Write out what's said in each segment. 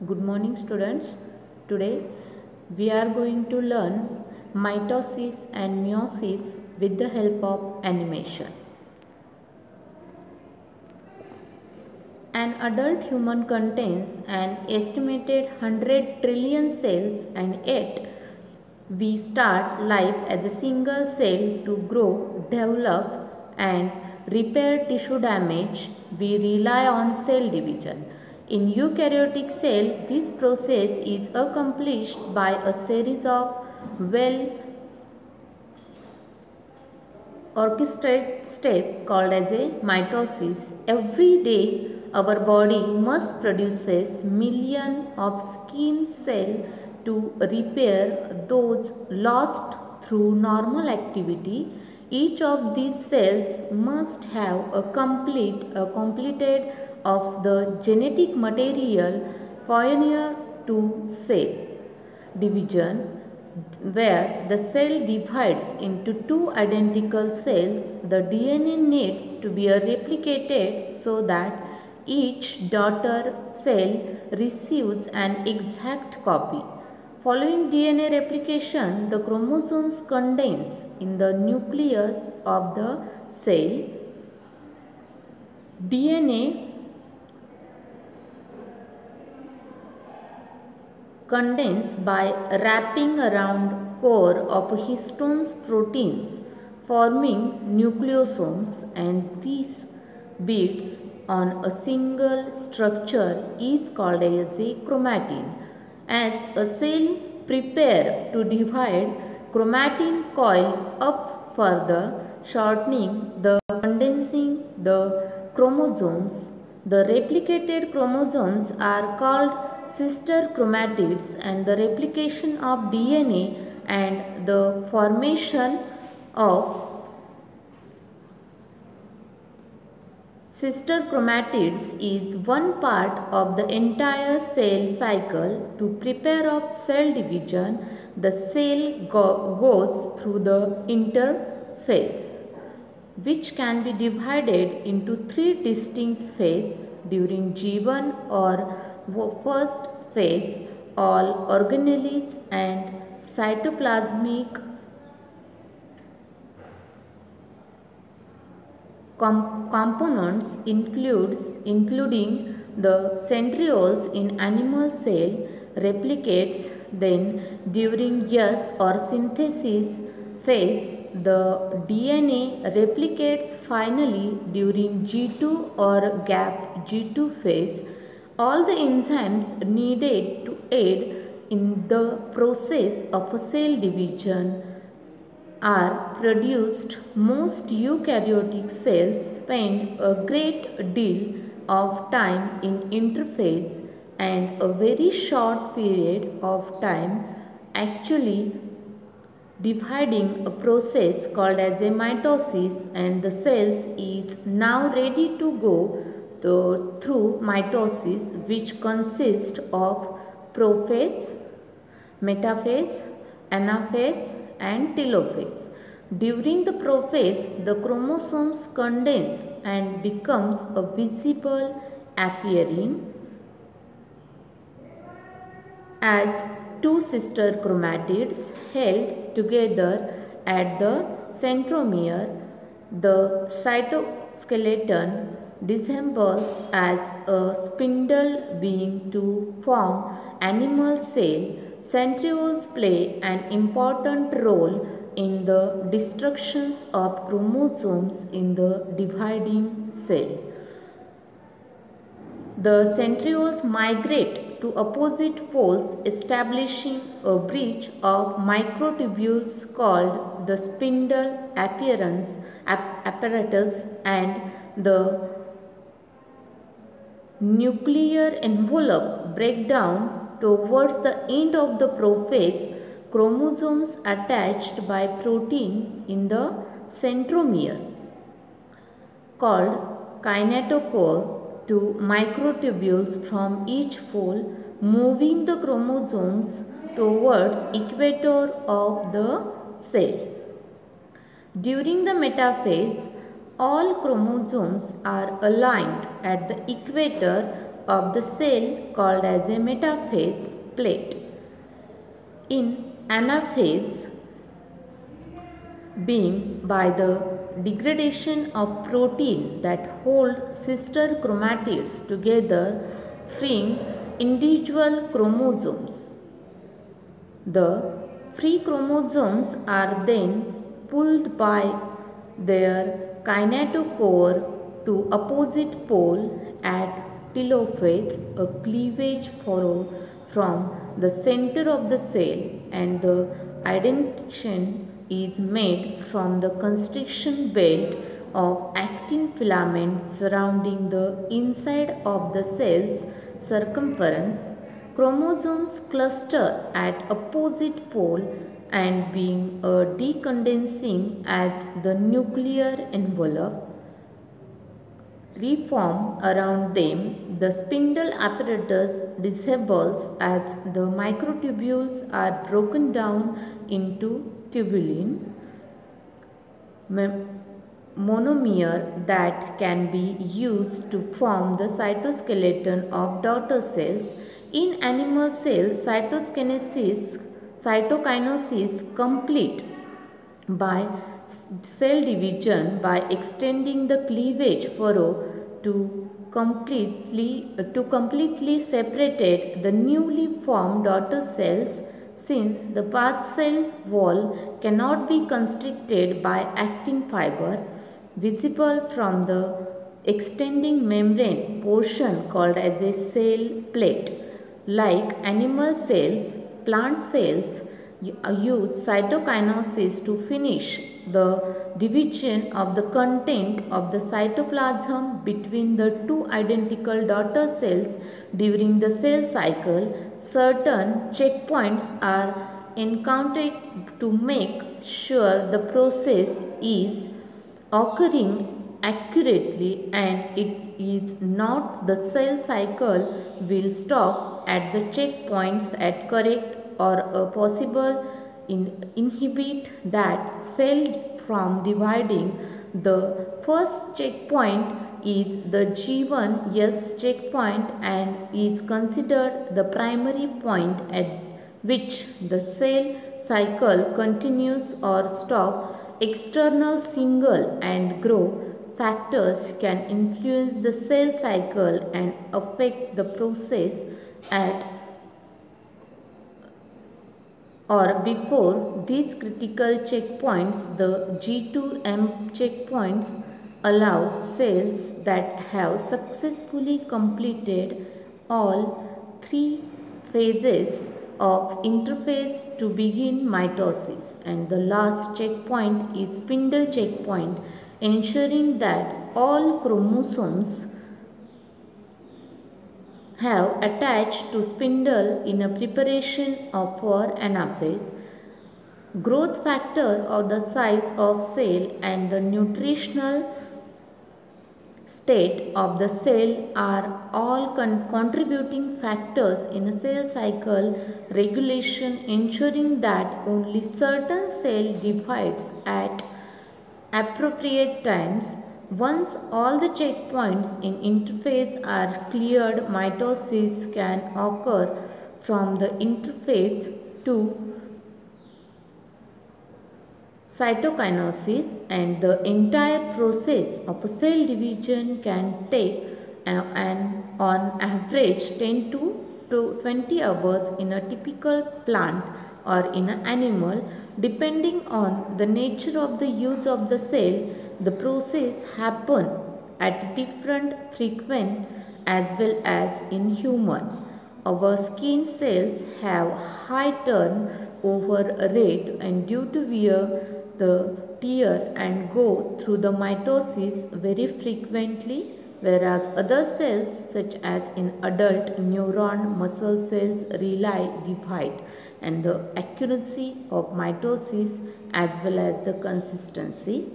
Good morning students. Today we are going to learn mitosis and meiosis with the help of animation. An adult human contains an estimated 100 trillion cells, and yet we start life as a single cell to grow, develop and repair tissue damage. We rely on cell division. In eukaryotic cell, this process is accomplished by a series of well orchestrated steps called as a mitosis. Every day our body must produces millions of skin cells to repair those lost through normal activity. Each of these cells must have a completed of the genetic material pioneer to cell division, where the cell divides into two identical cells. The DNA needs to be replicated so that each daughter cell receives an exact copy. Following DNA replication, the chromosomes condense in the nucleus of the cell. DNA condense by wrapping around core of histone proteins, forming nucleosomes, and these beads on a single structure is called as a chromatin. As a cell prepare to divide, chromatin coil up further, shortening the condensing the chromosomes. The replicated chromosomes are called sister chromatids, and the replication of DNA and the formation of sister chromatids is one part of the entire cell cycle. To prepare of cell division, the cell goes through the interphase, which can be divided into three distinct phases. During G1 or first phase, all organelles and cytoplasmic components including the centrioles in animal cell replicates. Then during S or synthesis phase, the DNA replicates. Finally, during G2 or gap G2 phase, all the enzymes needed to aid in the process of cell division are produced. Most eukaryotic cells spend a great deal of time in interphase and a very short period of time actually dividing, a process called as a mitosis, and the cells is now ready to go through mitosis, which consists of prophase, metaphase, anaphase and telophase. During the prophase, the chromosomes condense and becomes a visible appearing as two sister chromatids held together at the centromere. The cytoskeleton disassembles as a spindle being to form animal cell. Centrioles play an important role in the destructions of chromosomes in the dividing cell. The centrioles migrate to opposite poles, establishing a bridge of microtubules called the spindle apparatus, and the nuclear envelope break down. Towards the end of the prophase, chromosomes attached by protein in the centromere called kinetochore to microtubules from each pole, moving the chromosomes towards equator of the cell. During the metaphase, all chromosomes are aligned at the equator of the cell called as a metaphase plate. In anaphase, being by the degradation of protein that hold sister chromatids together, freeing individual chromosomes. The free chromosomes are then pulled by their kinetochore to opposite pole at telophase, a cleavage furrow from the center of the cell, and the indentation is made from the constriction belt of actin filaments surrounding the inside of the cell's circumference. Chromosomes cluster at opposite pole and being decondensing as the nuclear envelope reform around them, the spindle apparatus disables as the microtubules are broken down into tubulin monomer that can be used to form the cytoskeleton of daughter cells. In animal cells, cytokinosis complete by cell division by extending the cleavage furrow to completely separated the newly formed daughter cells, since the path cell wall cannot be constricted by actin fiber visible from the extending membrane portion called as a cell plate. Like animal cells, plant cells use cytokinosis to finish the division of the content of the cytoplasm between the two identical daughter cells during the cell cycle. Certain checkpoints are encountered to make sure the process is occurring accurately, and it is not the cell cycle will stop at the checkpoints at correct or possible inhibit that cell from dividing. The first checkpoint is the G1S checkpoint and is considered the primary point at which the cell cycle continues or stops. External single and growth factors can influence the cell cycle and affect the process at or before these critical checkpoints. The G2M checkpoints allow cells that have successfully completed all three phases of interphase to begin mitosis, and the last checkpoint is spindle checkpoint, ensuring that all chromosomes have attached to spindle in a preparation for anaphase. Growth factor of the size of cell and the nutritional state of the cell are all contributing factors in a cell cycle regulation, ensuring that only certain cell divides at appropriate times. Once all the checkpoints in interphase are cleared, mitosis can occur from the interphase to cytokinosis, and the entire process of a cell division can take on average 10 to 20 hours in a typical plant or in an animal. Depending on the nature of the use of the cell, the process happens at different frequency as well as in human. Our skin cells have high turnover rate, and due to wear the tear and go through the mitosis very frequently, whereas other cells such as in adult neuron muscle cells rely divide, and the accuracy of mitosis as well as the consistency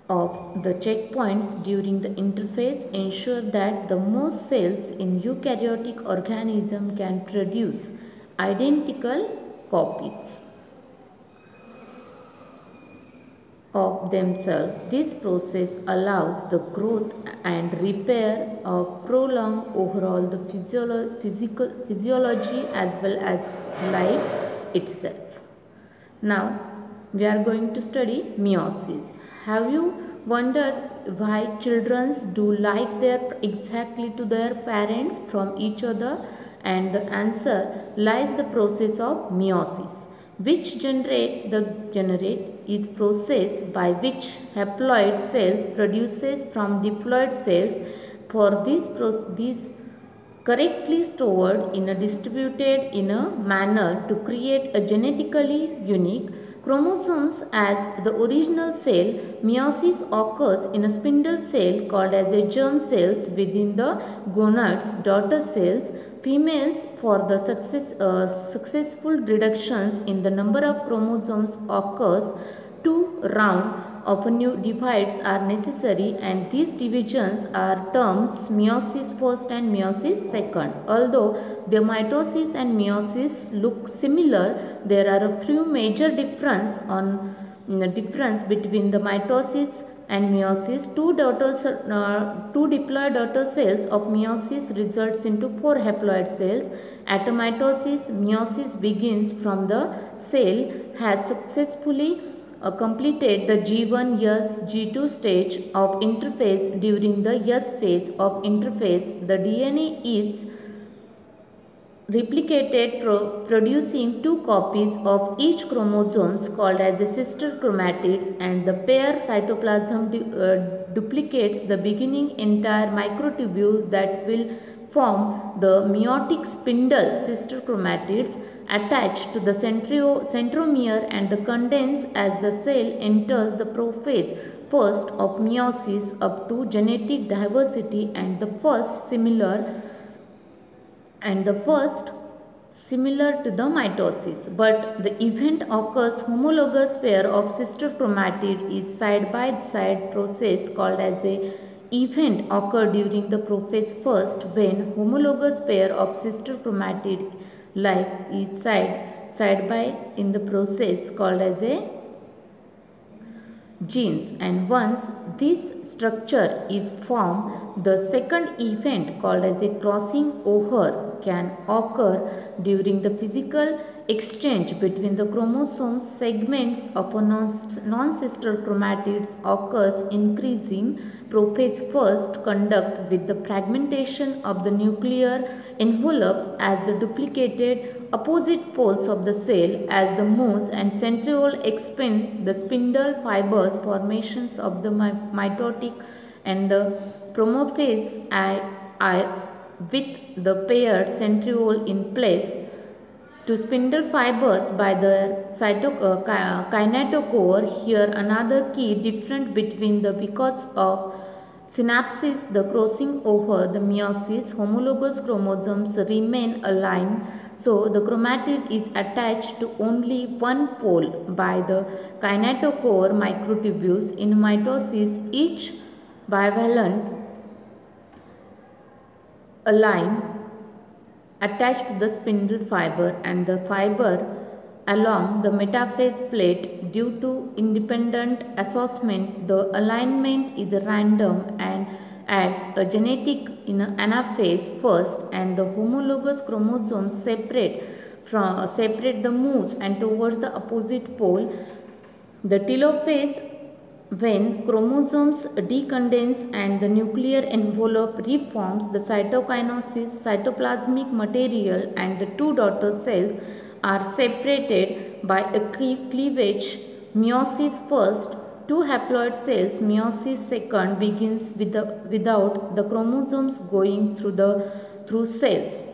of the checkpoints during the interphase ensure that the most cells in eukaryotic organism can produce identical copies. of themselves. This process allows the growth and repair of prolonged overall the physiology as well as life itself. Now we are going to study meiosis. Have you wondered why children do like their exactly to their parents from each other? And the answer lies the process of meiosis, which generate is process by which haploid cells produces from diploid cells. For this correctly stored in a distributed in a manner to create a genetically unique chromosomes as the original cell. Meiosis occurs in a spindle cell called as a germ cells within the gonads daughter cells. Females for the successful reductions in the number of chromosomes occurs. 2 rounds of new divides are necessary, and these divisions are termed meiosis first and meiosis second. Although the mitosis and meiosis look similar, there are a few major difference between the mitosis and meiosis. Two diploid daughter cells of meiosis results into 4 haploid cells. At mitosis, meiosis begins from the cell has successfully completed the G1 S G2 stage of interphase. During the S phase of interphase, the DNA is replicated producing 2 copies of each chromosomes called as the sister chromatids, and the pair cytoplasm duplicates the beginning entire microtubules that will form the meiotic spindle. Sister chromatids attach to the centromere and the condense as the cell enters the prophase first of meiosis up to genetic diversity, and the first similar to the mitosis, but the event occurs homologous pair of sister chromatid is side by side process called as a event occur during the prophase first when homologous pair of sister chromatid life is side by in the process called as a genes, and once this structure is formed, the second event called as a crossing over can occur during the physical exchange between the chromosomes. Segments of a non-sister chromatids occurs increasing prophase first conduct with the fragmentation of the nuclear envelope as the duplicated opposite poles of the cell as the moves and centriole expand the spindle fibers formations of the mitotic and the promophase with the paired centriole in place to spindle fibers by the kinetochore. Here another key difference between the because of synapses, the crossing over, the meiosis, homologous chromosomes remain aligned, so the chromatid is attached to only one pole by the kinetochore microtubules. In mitosis, each bivalent align attached to the spindle fiber and the fiber along the metaphase plate. Due to independent assessment, the alignment is random and adds a genetic in anaphase first, and the homologous chromosomes separate the moves and towards the opposite pole. The telophase, when chromosomes decondense and the nuclear envelope reforms, the cytokinosis, cytoplasmic material and the 2 daughter cells are separated by a cleavage. Meiosis first, 2 haploid cells. Meiosis second begins without the chromosomes going through cells.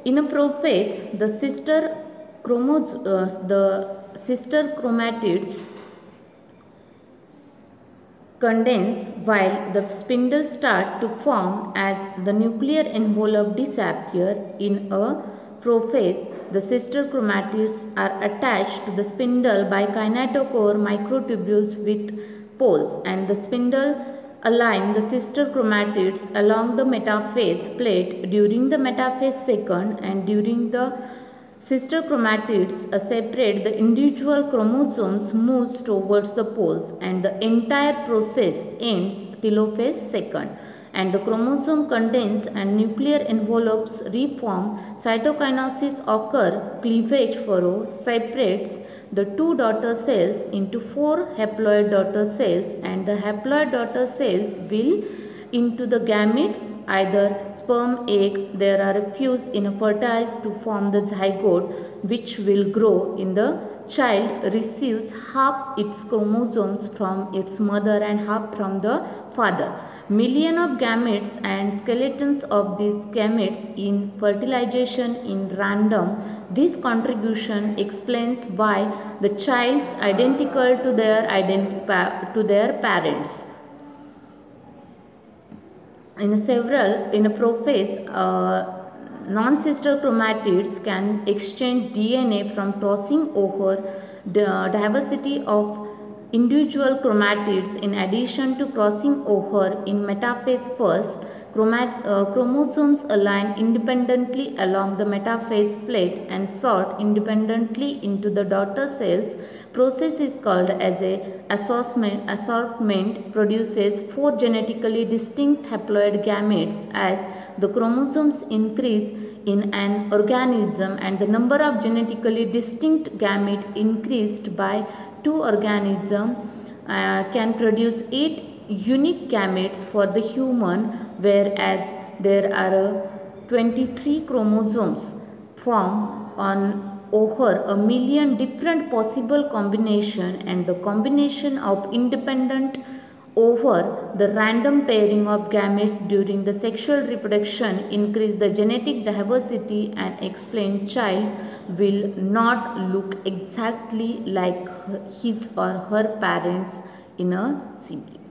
In a prophase, the sister chromatids condense while the spindles start to form as the nuclear envelope disappears. In a prophase, the sister chromatids are attached to the spindle by kinetochore microtubules with poles, and the spindle align the sister chromatids along the metaphase plate during the metaphase second, and during the Sister chromatids separate the individual chromosomes moves towards the poles and the entire process ends telophase second and the chromosome contains and nuclear envelopes reform, cytokinesis occur, cleavage furrow separates the two daughter cells into four haploid daughter cells and the haploid daughter cells will into the gametes either sperm egg there are fused in a fertiles to form the zygote which will grow in the child receives half its chromosomes from its mother and half from the father. Million of gametes and skeletons of these gametes in fertilization in random. This contribution explains why the child's identical to their parents. In a prophase, non-sister chromatids can exchange DNA from crossing over the diversity of individual chromatids in addition to crossing over in metaphase first. Chromosomes align independently along the metaphase plate and sort independently into the daughter cells. Process is called as a assortment produces four genetically distinct haploid gametes as the chromosomes increase in an organism and the number of genetically distinct gametes increased by two organisms can produce 8 unique gametes for the human, whereas there are 23 chromosomes form on over a million different possible combination and the combination of independent over the random pairing of gametes during the sexual reproduction increase the genetic diversity and explain child will not look exactly like his or her parents in a sibling.